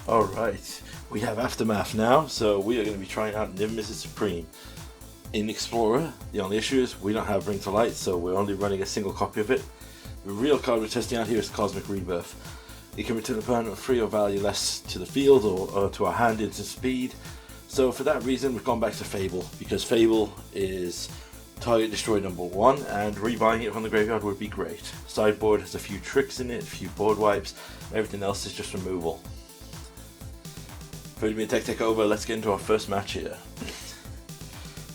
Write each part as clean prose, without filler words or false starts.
Alright, we have Aftermath now, so we are going to be trying out Niv Mizzet Supreme. In Explorer, the only issue is we don't have Bring to Light, so we're only running a single copy of it. The real card we're testing out here is Cosmic Rebirth. It can return a permanent free or value less to the field or to our hand into speed. So for that reason we've gone back to Fable, because Fable is target destroy number 1 and rebuying it from the graveyard would be great. Sideboard has a few tricks in it, a few board wipes, everything else is just removal. For me to take over, let's get into our first match here.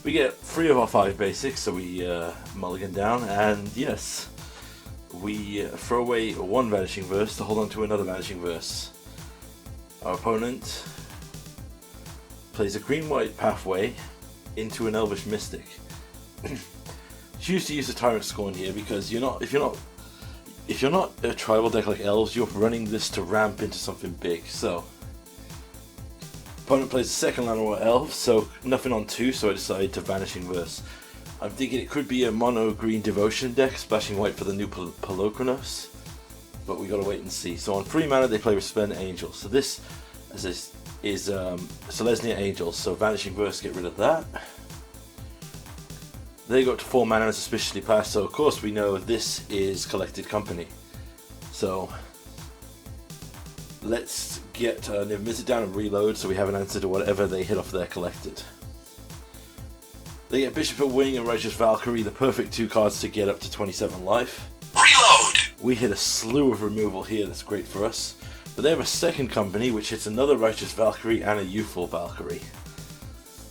We get 3 of our 5 basics, so we mulligan down, and yes, we throw away 1 Vanishing Verse to hold on to another Vanishing Verse. Our opponent plays a green-white pathway into an Elvish Mystic. Choose to use the Tyrant Scorn here because if you're not a tribal deck like Elves, you're running this to ramp into something big. So opponent plays a second land or Elf, so nothing on 2, so I decided to Vanishing Verse. I'm thinking it could be a mono green Devotion deck, splashing white for the new Polochronos, but we gotta wait and see. So on 3 mana they play Resplendent Angel, so this is Selesnya Angels, so Vanishing Verse, get rid of that. They go up to 4 mana and suspiciously pass, so of course we know this is Collected Company. So let's get Niv Mizzet down and reload so we have an answer to whatever they hit off their collected. They get Bishop of Wing and Righteous Valkyrie, the perfect 2 cards to get up to 27 life. Reload! We hit a slew of removal here, that's great for us. But they have a second company which hits another Righteous Valkyrie and a Youthful Valkyrie.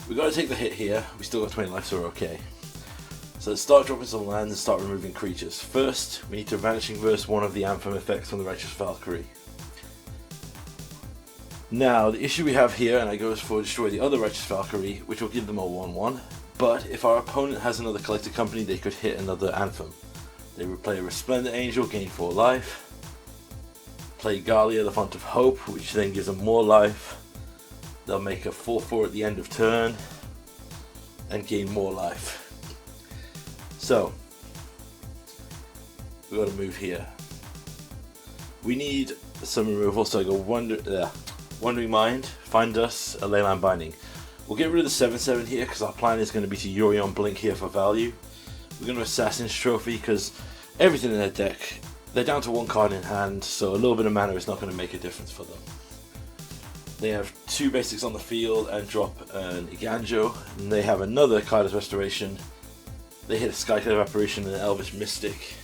We gotta take the hit here, we still got 20 life, so we're okay. So let's start dropping some land and start removing creatures. First, we need to Vanishing Verse 1 of the Anthem effects from the Righteous Valkyrie. Now, the issue we have here, and I go for destroy the other Righteous Valkyrie, which will give them a 1/1, but if our opponent has another Collected Company, they could hit another Anthem. They would play a Resplendent Angel, gain 4 life, play Galia, the Font of Hope, which then gives them more life. They'll make a 4/4 at the end of turn, and gain more life. So, we got to move here. We need some removal, so I go Wandering Mind, find us a Leyline Binding. We'll get rid of the 7/7 here because our plan is going to be to Yorion Blink here for value. We're going to Assassin's Trophy because everything in their deck, they're down to 1 card in hand, so a little bit of mana is not going to make a difference for them. They have 2 basics on the field and drop an Iganjo, and they have another Kaida's Restoration. They hit a Skyclave Apparition and an Elvish Mystic.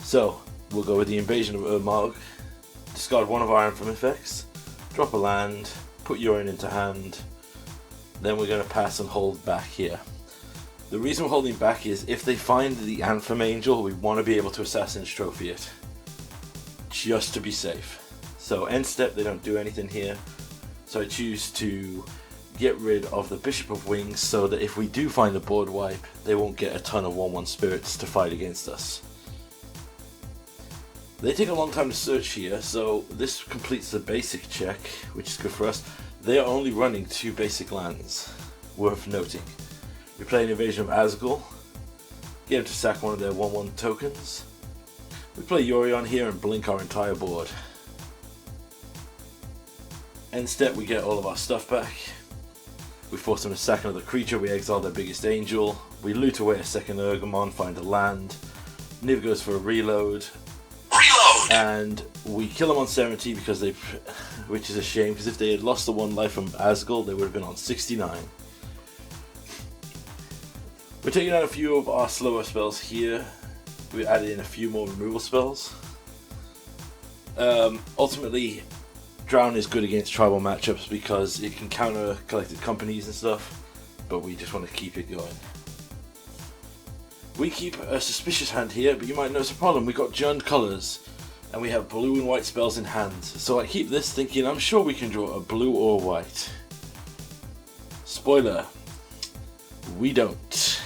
So, we'll go with the Invasion of Urmag, discard 1 of our Anthem effects, drop a land, put Yorion into hand, then we're going to pass and hold back here. The reason we're holding back is if they find the Anthem Angel, we want to be able to Assassin's Trophy it, just to be safe. So end step, they don't do anything here, so I choose to get rid of the Bishop of Wings so that if we do find a board wipe, they won't get a ton of 1/1 spirits to fight against us. They take a long time to search here, so this completes the basic check, which is good for us. They are only running 2 basic lands, worth noting. We play an Invasion of Azgul, get them to sack 1 of their 1/1 tokens. We play Yorion here and blink our entire board. End step, we get all of our stuff back. We force them to sack another creature, we exile their biggest angel, we loot away a second Urgamon, find a land, Niv goes for a reload, and we kill them on 70 because which is a shame, because if they had lost the 1 life from Azgul, they would have been on 69. We're taking out a few of our slower spells here, we added in a few more removal spells. Ultimately, Drown is good against tribal matchups because it can counter Collected Companies and stuff, but we just want to keep it going. We keep a suspicious hand here, but you might notice a problem. We got Jund colors, and we have blue and white spells in hand. So I keep this thinking I'm sure we can draw a blue or white. Spoiler, we don't.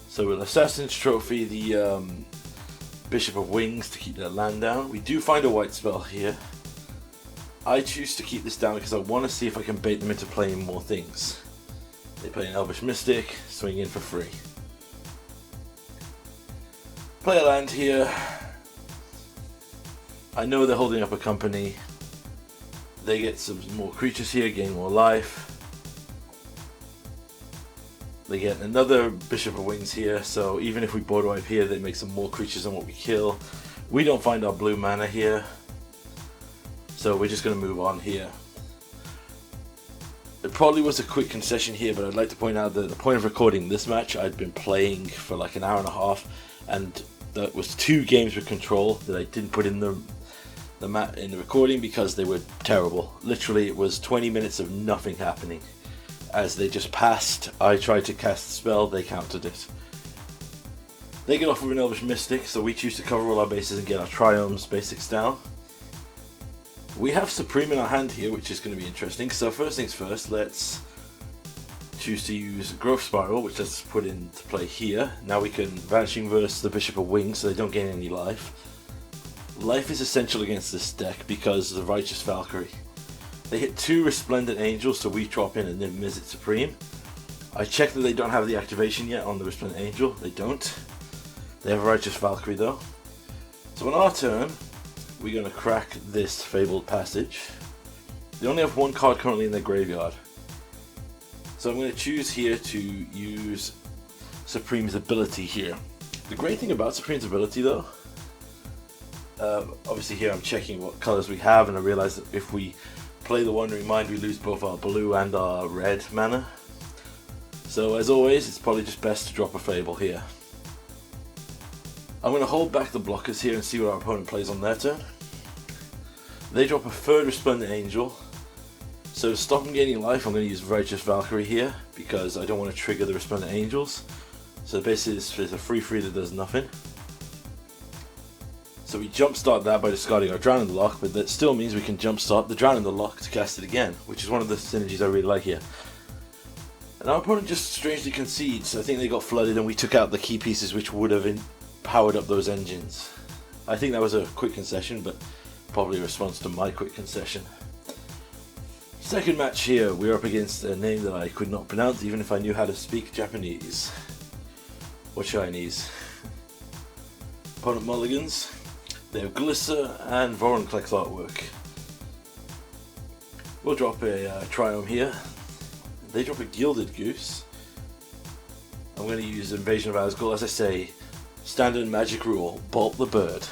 So we'll Assassin's Trophy the Bishop of Wings to keep their land down. We do find a white spell here. I choose to keep this down because I want to see if I can bait them into playing more things. They play an Elvish Mystic, swing in for free. Play a land here. I know they're holding up a company. They get some more creatures here, gain more life. They get another Bishop of Wings here, so even if we board wipe here, they make some more creatures than what we kill. We don't find our blue mana here, so we're just going to move on here. It probably was a quick concession here, but I'd like to point out that at the point of recording this match, I'd been playing for like an hour and a half, and that was 2 games with control that I didn't put in the recording because they were terrible. Literally, it was 20 minutes of nothing happening. As they just passed, I tried to cast a spell, they countered it. They get off with an Elvish Mystic, so we choose to cover all our bases and get our Triomes basics down. We have Supreme in our hand here, which is going to be interesting. So first things first, let's choose to use Growth Spiral, which let's put into play here. Now we can Vanishing Verse the Bishop of Wings so they don't gain any life. Life is essential against this deck because of the Righteous Valkyrie. They hit 2 Resplendent Angels, so we drop in and then Mizzet Supreme. I checked that they don't have the activation yet on the Resplendent Angel. They don't. They have a Righteous Valkyrie though. So on our turn, we're going to crack this Fabled Passage. They only have 1 card currently in their graveyard. So I'm going to choose here to use Supreme's ability here. The great thing about Supreme's ability though, obviously here I'm checking what colors we have, and I realize that if we play the Wandering Mind, we lose both our blue and our red mana. So as always, it's probably just best to drop a Fable here. I'm going to hold back the blockers here and see what our opponent plays on their turn. They drop a 3rd Resplendent Angel. So to stop them gaining life, I'm going to use Righteous Valkyrie here because I don't want to trigger the Resplendent Angels. So basically this is a free that does nothing. So we jumpstart that by discarding our Drown in the Loch, but that still means we can jumpstart the Drown in the Loch to cast it again, which is one of the synergies I really like here. And our opponent just strangely concedes. I think they got flooded and we took out the key pieces which would have powered up those engines. I think that was a quick concession, but probably a response to my quick concession. Second match here, we're up against a name that I could not pronounce even if I knew how to speak Japanese. Or Chinese. Opponent mulligans. They have Glissa and Vorinclex artwork. We'll drop a Triome here. They drop a Gilded Goose. I'm going to use Invasion of Asgul. As I say, standard magic rule, bolt the bird.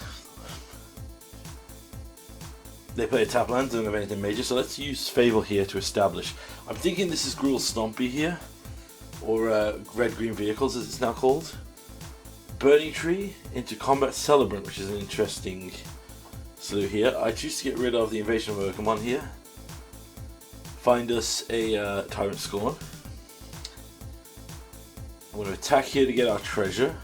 They play a tap land, don't have anything major, so let's use Fable here to establish. I'm thinking this is Gruul Stompy here, or Red-Green Vehicles as it's now called. Burning Tree into Combat Celebrant, which is an interesting slew here. I choose to get rid of the Invasion of Urgamon here. Find us a Tyrant Scorn. I'm going to attack here to get our treasure.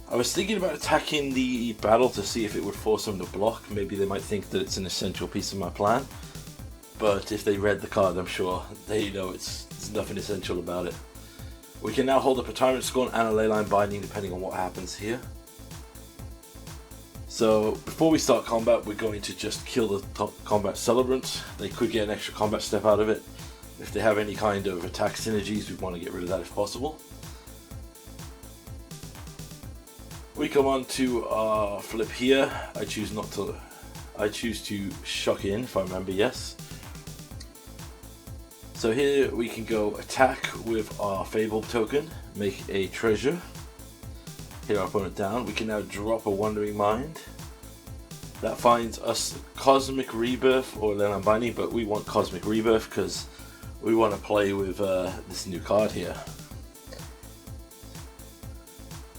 I was thinking about attacking the battle to see if it would force them to block. Maybe they might think that it's an essential piece of my plan. But if they read the card, I'm sure they know there's nothing essential about it. We can now hold up a Tyrant Scorn and a Leyline Binding depending on what happens here. So before we start combat, we're going to just kill the top Combat Celebrant. They could get an extra combat step out of it. If they have any kind of attack synergies, we want to get rid of that if possible. We come on to our flip here. I choose to shock in, if I remember, yes. So here we can go attack with our Fable token, make a treasure, hit our opponent down. We can now drop a Wandering Mind. That finds us Cosmic Rebirth or Leyline Binding, but we want Cosmic Rebirth because we want to play with this new card here.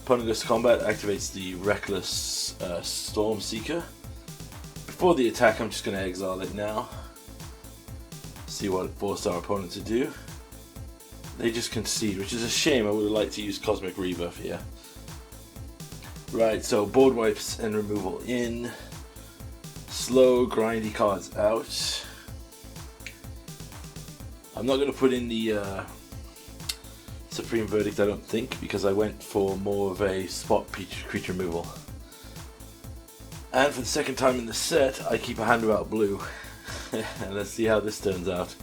Opponent goes to combat, activates the Reckless Storm Seeker. Before the attack, I'm just going to exile it now. See what it forced our opponent to do. They just concede, which is a shame. I would have liked to use Cosmic Rebirth here. Right, so board wipes and removal in. Slow, grindy cards out. I'm not going to put in the Supreme Verdict, I don't think, because I went for more of a spot creature removal. And for the second time in the set, I keep a hand without blue. And let's see how this turns out.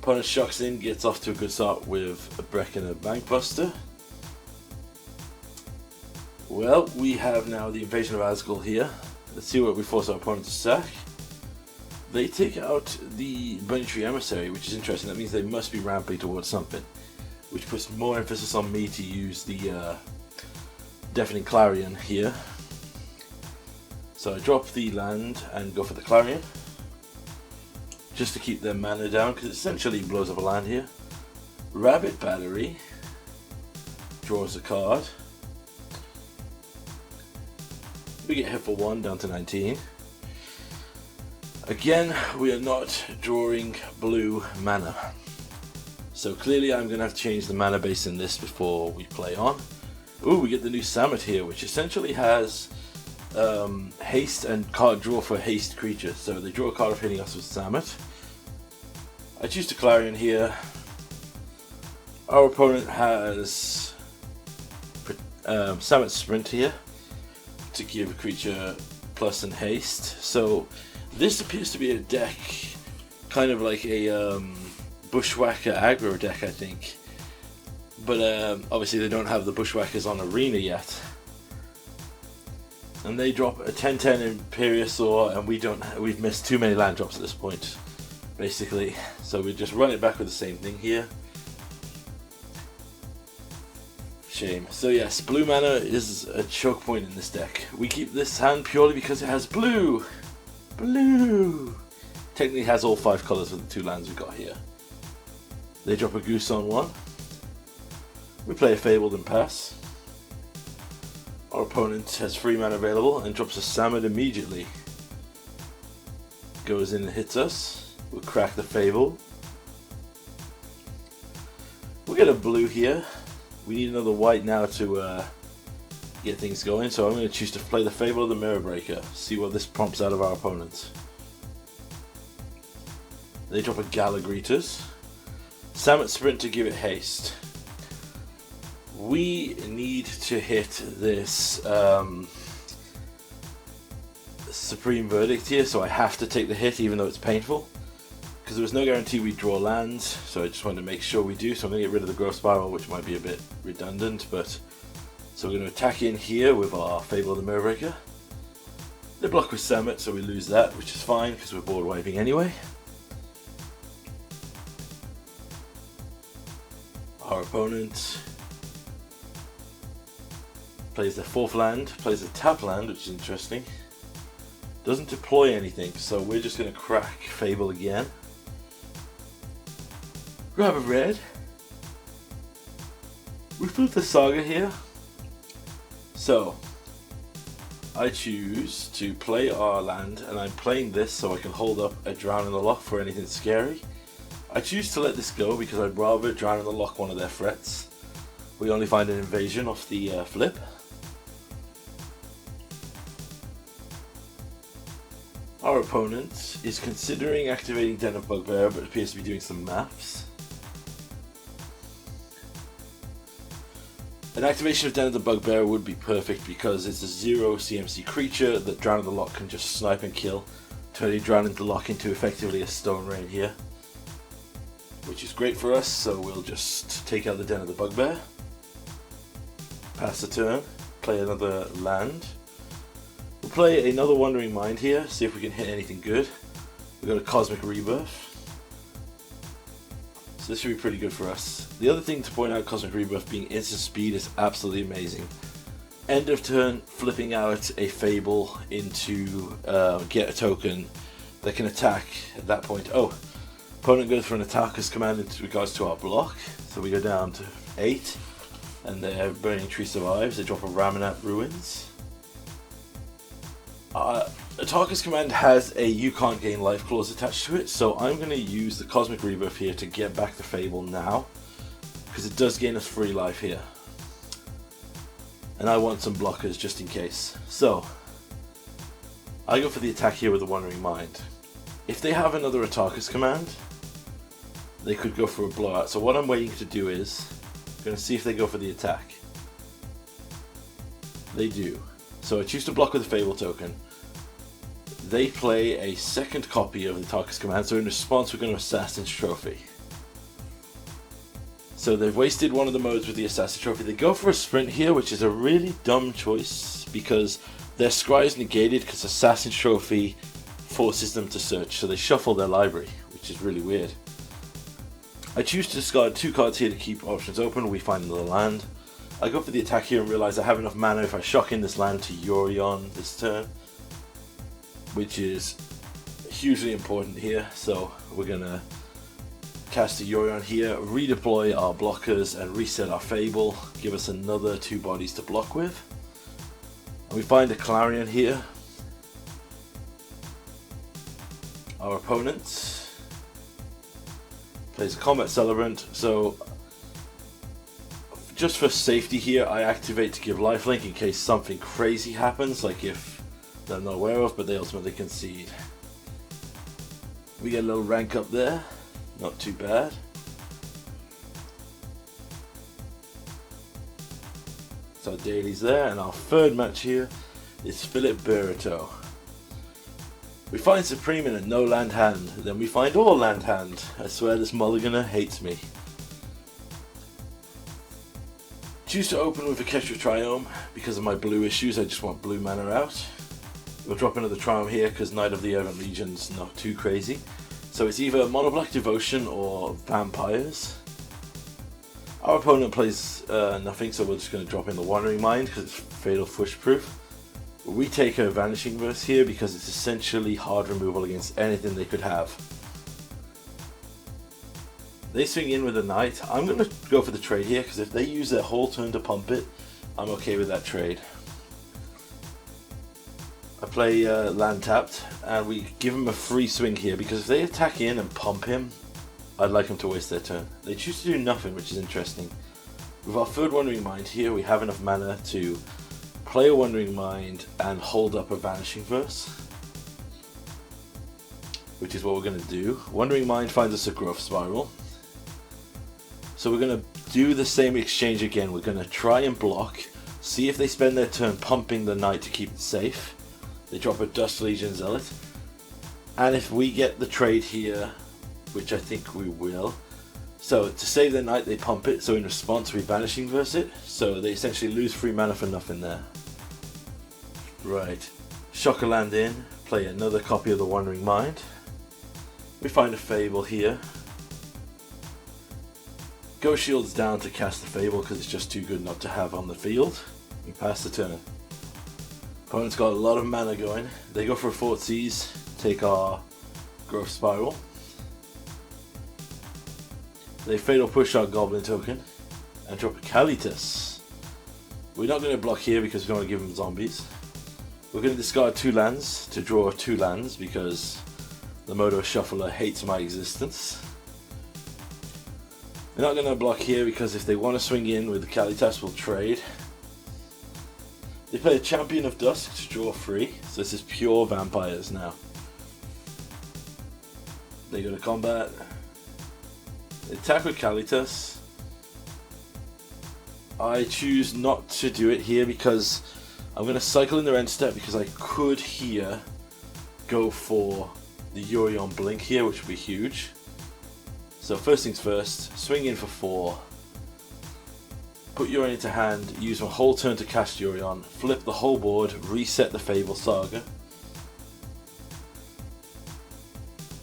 Opponent shocks in, gets off to a good start with a Breck and a Bankbuster. Well, we have now the Invasion of Asgul here. Let's see what we force our opponent to sack. They take out the Bunny Tree Emissary, which is interesting. That means they must be ramping towards something, which puts more emphasis on me to use the Deafening Clarion here. So I drop the land and go for the Clarion, just to keep their mana down, because it essentially blows up a land here. Rabbit Battery draws a card. We get hit for 1, down to 19. Again, we are not drawing blue mana. So clearly I'm going to have to change the mana base in this before we play on. Ooh, we get the new Samut here, which essentially has haste and card draw for haste creatures. So they draw a card of hitting us with Samut. I choose the Clarion here. Our opponent has Samut Sprint here to give a creature plus and haste. So this appears to be a deck kind of like a Bushwhacker aggro deck, I think. But obviously they don't have the Bushwhackers on Arena yet. And they drop a 10/10 Imperiosaur, and we've missed too many land drops at this point, basically. So we just run it back with the same thing here. Shame. So yes, blue mana is a choke point in this deck. We keep this hand purely because it has blue. Blue! Technically has all 5 colours with the 2 lands we got here. They drop a Goose on 1. We play a Fabled and pass. Our opponent has 3 mana available and drops a Samut immediately. Goes in and hits us. We'll crack the Fable. We'll get a blue here. We need another white now to get things going, so I'm going to choose to play the Fable of the Mirror Breaker. See what this prompts out of our opponents. They drop a Galagritus. Samut Sprint to give it haste. We need to hit this Supreme Verdict here, so I have to take the hit even though it's painful. Because there was no guarantee we'd draw lands, so I just wanted to make sure we do. So I'm going to get rid of the Growth Spiral, which might be a bit redundant, but... So we're going to attack in here with our Fable of the Mirror Breaker. They block with Samut, so we lose that, which is fine because we're board wiping anyway. Our opponent plays their 4th land, plays a tap land, which is interesting. Doesn't deploy anything, so we're just going to crack Fable again. Grab a red. We flip the Saga here. So, I choose to play our land, and I'm playing this so I can hold up a Drown in the Loch for anything scary. I choose to let this go because I'd rather Drown in the Loch one of their threats. We only find an invasion off the flip. Our opponent is considering activating Den of Bugbear, but appears to be doing some maths. An activation of Den of the Bugbear would be perfect because it's a 0 CMC creature that Drown in the Loch can just snipe and kill, turning Drown in the Loch into effectively a Stone Rain here. Which is great for us, so we'll just take out the Den of the Bugbear. Pass the turn, play another land. We'll play another Wandering Mind here, see if we can hit anything good. We've got a Cosmic Rebirth. So this should be pretty good for us. The other thing to point out, Cosmic Rebirth being instant speed is absolutely amazing. End of turn, flipping out a Fable into get a token that can attack at that point. Oh, opponent goes for an Attacker's Command in regards to our block. So we go down to 8. And their Burning Tree survives. They drop a Ramunap Ruins. Attacker's Command has a you can't gain life clause attached to it, so I'm going to use the Cosmic Rebirth here to get back the Fable now, because it does gain us free life here. And I want some blockers just in case. So, I go for the attack here with the Wandering Mind. If they have another Attacker's Command, they could go for a blowout. So what I'm waiting to do is, I'm going to see if they go for the attack. They do. So I choose to block with a Fable token. They play a second copy of the Attacker's Command, so in response we're going to Assassin's Trophy. So they've wasted one of the modes with the Assassin's Trophy. They go for a Sprint here, which is a really dumb choice, because their Scry is negated because Assassin's Trophy forces them to search, so they shuffle their library, which is really weird. I choose to discard 2 cards here to keep options open. We find another land. I go for the attack here and realise I have enough mana if I shock in this land to Yorion this turn, which is hugely important here. So we're going to cast a Yorion here, redeploy our blockers and reset our Fable, give us another 2 bodies to block with. And we find a Clarion here. Our opponent plays a Combat Celebrant, so just for safety here I activate to give lifelink in case something crazy happens, like if they're not aware of, but they ultimately concede. We get a little rank up there, not too bad. So our daily's there, and our third match here is Philip Berito. We find Supreme in a no land hand, then we find all land hand. I swear this mulliganer hates me. Choose to open with a Kestra Triome. Because of my blue issues, I just want blue mana out. We'll drop another Triome here because Knight of the Errant Legion's not too crazy. So it's either Mono Black Devotion or Vampires. Our opponent plays nothing, so we're just going to drop in the Wandering Mind because it's Fatal Push Proof. We take a Vanishing Verse here because it's essentially hard removal against anything they could have. They swing in with a Knight. I'm going to go for the trade here because if they use their whole turn to pump it, I'm okay with that trade. I play land tapped and we give him a free swing here because if they attack in and pump him, I'd like them to waste their turn. They choose to do nothing, which is interesting. With our third Wandering Mind here, we have enough mana to play a Wandering Mind and hold up a Vanishing Verse, which is what we're going to do. Wandering Mind finds us a Growth Spiral. So we're going to do the same exchange again. We're going to try and block, see if they spend their turn pumping the Knight to keep it safe. They drop a Dust Legion Zealot. And if we get the trade here, which I think we will, so to save their Knight they pump it, so in response we Vanishing Verse it, so they essentially lose 3 mana for nothing there. Right, shock a land in, play another copy of the Wandering Mind. We find a Fable here. Go Shields down to cast the Fable because it's just too good not to have on the field. We pass the turn. Opponent's got a lot of mana going. They go for a Thoughtseize, take our Growth Spiral. They Fatal Push our Goblin token and drop a Kalitas. We're not going to block here because we don't want to give them zombies. We're going to discard 2 lands to draw 2 lands because the Moto Shuffler hates my existence. We're not going to block here because if they want to swing in with the Kalitas, we'll trade. They play a Champion of Dusk to draw 3, so this is pure Vampires now. They go to combat. They attack with Kalitas. I choose not to do it here because I'm going to cycle in their end step because I could here go for the Yorion Blink here, which would be huge. So first things first, swing in for 4, put Yorion into hand, use my whole turn to cast Yorion, flip the whole board, reset the Fable Saga.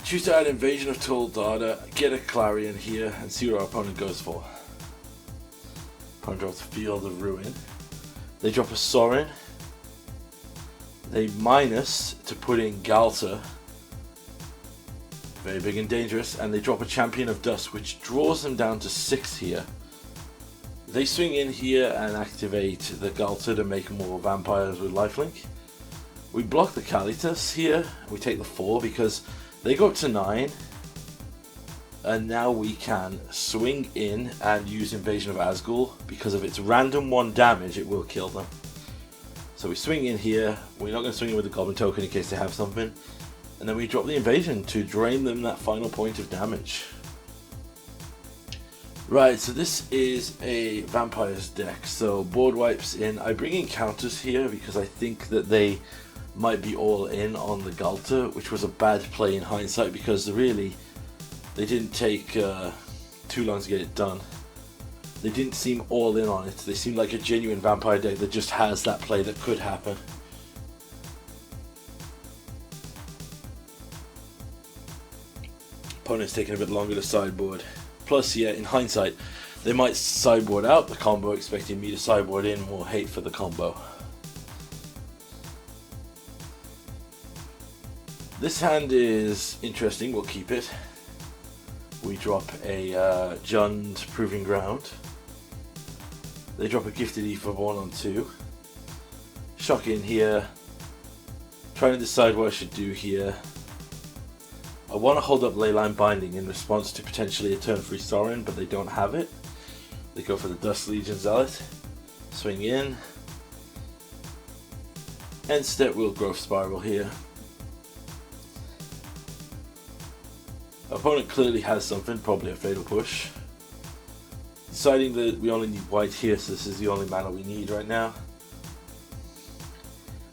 Choose to add Invasion of Tall Data, get a Clarion here, and see what our opponent goes for. Opponent drops Field of Ruin. They drop a Sorin. They minus to put in Galta. Very big and dangerous, and they drop a Champion of Dusk, which draws them down to 6 here. They swing in here and activate the Galta to make more Vampires with lifelink. We block the Kalitas here, we take the 4 because they go up to 9, and now we can swing in and use Invasion of Azgul because of its random 1 damage, it will kill them. So we swing in here, we're not going to swing in with the Goblin token in case they have something. And then we drop the Invasion to drain them that final point of damage. Right, so this is a Vampires deck. So board wipes in. I bring in counters here because I think that they might be all in on the Galta, which was a bad play in hindsight because really they didn't take too long to get it done. They didn't seem all in on it. They seemed like a genuine Vampire deck that just has that play that could happen. opponent's taking a bit longer to sideboard. Plus, yeah, in hindsight, they might sideboard out the combo expecting me to sideboard in more hate for the combo. This hand is interesting, we'll keep it. We drop a Jund Proving Ground. They drop a Gifted Aetherborn on 2. Shock in here. Trying to decide what I should do here. I want to hold up Leyline Binding in response to potentially a turn-free Sorin, but they don't have it. They go for the Dust Legion Zealot. Swing in. End step, we'll Growth Spiral here. Opponent clearly has something, probably a Fatal Push. Deciding that we only need white here, so this is the only mana we need right now.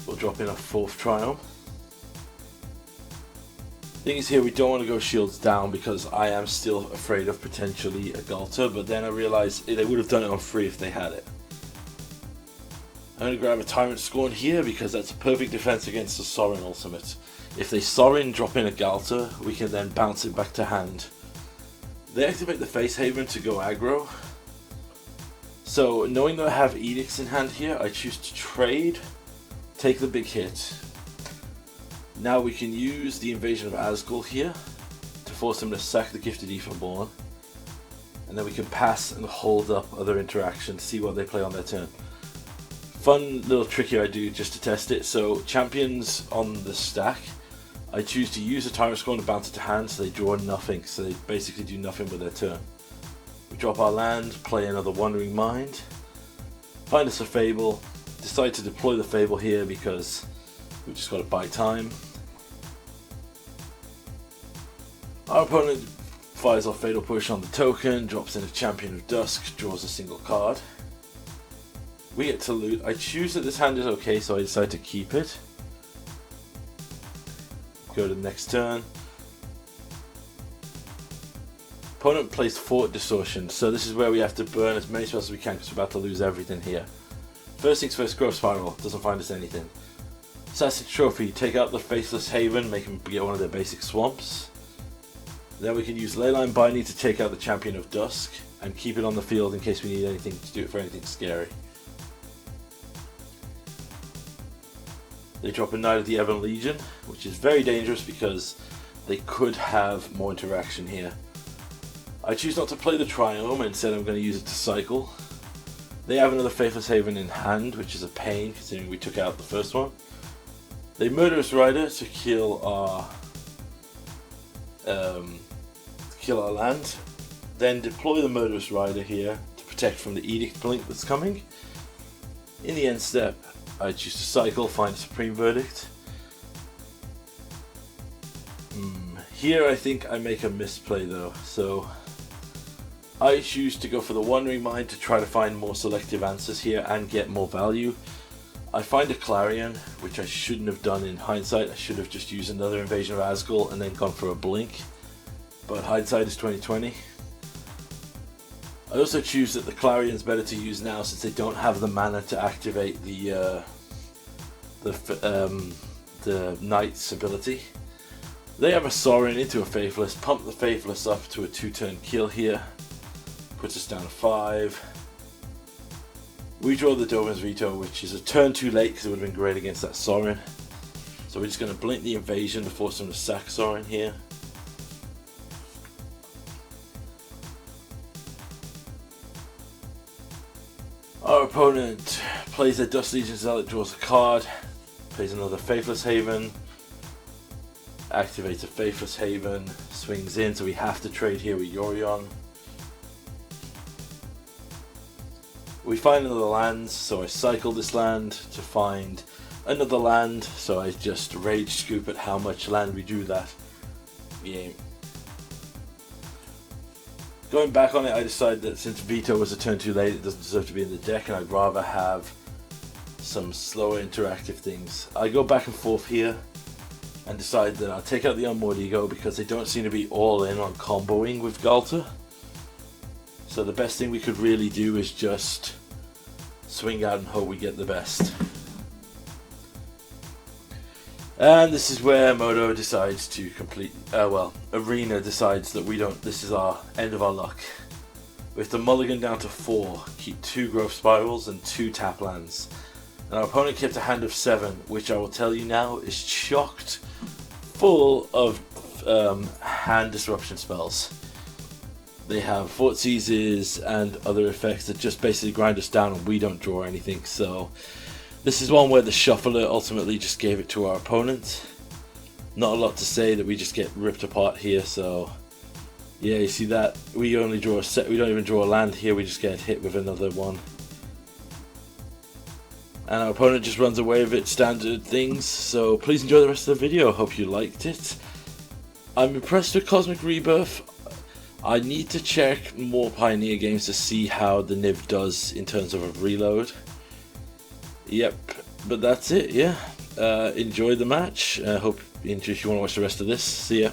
We'll drop in a 4th Triumph. Thing is here, we don't want to go shields down because I am still afraid of potentially a Ghalta, but then I realized they would have done it on free if they had it. I'm going to grab a Tyrant Scorn here because that's a perfect defense against the Sorin Ultimate. If they Sorin drop in a Ghalta, we can then bounce it back to hand. They activate the Face Haven to go aggro. So knowing that I have Edicts in hand here, I choose to trade, take the big hit. Now we can use the Invasion of Azgul here to force them to sack the Gifted Aetherborn. And then we can pass and hold up other interactions, see what they play on their turn. Fun little trick here I do just to test it. So champions on the stack, I choose to use a Tyrant Scorn to bounce it to hand so they draw nothing, so they basically do nothing with their turn. We drop our land, play another Wandering Mind, find us a Fable, decide to deploy the Fable here because we've just got to buy time. Our opponent fires off Fatal Push on the token, drops in a Champion of Dusk, draws a single card. We get to loot. I choose that this hand is okay, so I decide to keep it. Go to the next turn. Opponent plays Fort Distortion, so this is where we have to burn as many spells as we can because we're about to lose everything here. First things first, Growth Spiral, doesn't find us anything. Assassin's Trophy, take out the Faceless Haven, make them get one of their basic swamps. Then we can use Leyline Binding to take out the Champion of Dusk and keep it on the field in case we need anything to do it for anything scary. They drop a Knight of the Ebon Legion, which is very dangerous because they could have more interaction here. I choose not to play the Triome, instead I'm going to use it to cycle. They have another Faithless Haven in hand, which is a pain considering we took out the first one. They Murderous Rider to kill our land. Then deploy the Murderous Rider here to protect from the Edict Blink that's coming. In the end step, I choose to cycle, find a Supreme Verdict. Here I think I make a misplay though, so I choose to go for the Wandering Mind to try to find more selective answers here and get more value. I find a Clarion, which I shouldn't have done in hindsight. I should have just used another Invasion of Azgul and then gone for a Blink, but hindsight is 20/20. I also choose that the Clarion's better to use now since they don't have the mana to activate the Knight's ability. They have a Sorin into a Faithless, pump the Faithless up to a 2-turn kill here, puts us down to 5. We draw the Dovin's Veto, which is a turn too late because it would have been great against that Sorin. So we're just going to blink the Invasion to force them to sack Sorin here. Our opponent plays a Dust Legion Zealot, draws a card, plays another Faithless Haven, activates a Faithless Haven, swings in, so we have to trade here with Yorion. We find another land, so I cycle this land to find another land, so I just Rage Scoop at how much land we drew that game. Going back on it, I decided that since Veto was a turn too late, it doesn't deserve to be in the deck, and I'd rather have some slower interactive things. I go back and forth here and decide that I'll take out the Unmoored Ego because they don't seem to be all in on comboing with Ghalta. So the best thing we could really do is just swing out and hope we get the best. And this is where Moto decides to complete, Arena decides that this is our end of our luck. With the mulligan down to 4, keep 2 growth spirals and 2 tap lands. And our opponent kept a hand of 7, which I will tell you now is chocked full of hand disruption spells. They have Fort Seizes and other effects that just basically grind us down and we don't draw anything. So this is one where the shuffler ultimately just gave it to our opponent. Not a lot to say, that we just get ripped apart here. So yeah, you see that we only draw a set. We don't even draw a land here. We just get hit with another one. And our opponent just runs away with it, standard things. So please enjoy the rest of the video. Hope you liked it. I'm impressed with Cosmic Rebirth. I need to check more Pioneer games to see how the Niv does in terms of a reload. Yep, but that's it, yeah. Enjoy the match. Hope if you want to watch the rest of this. See ya.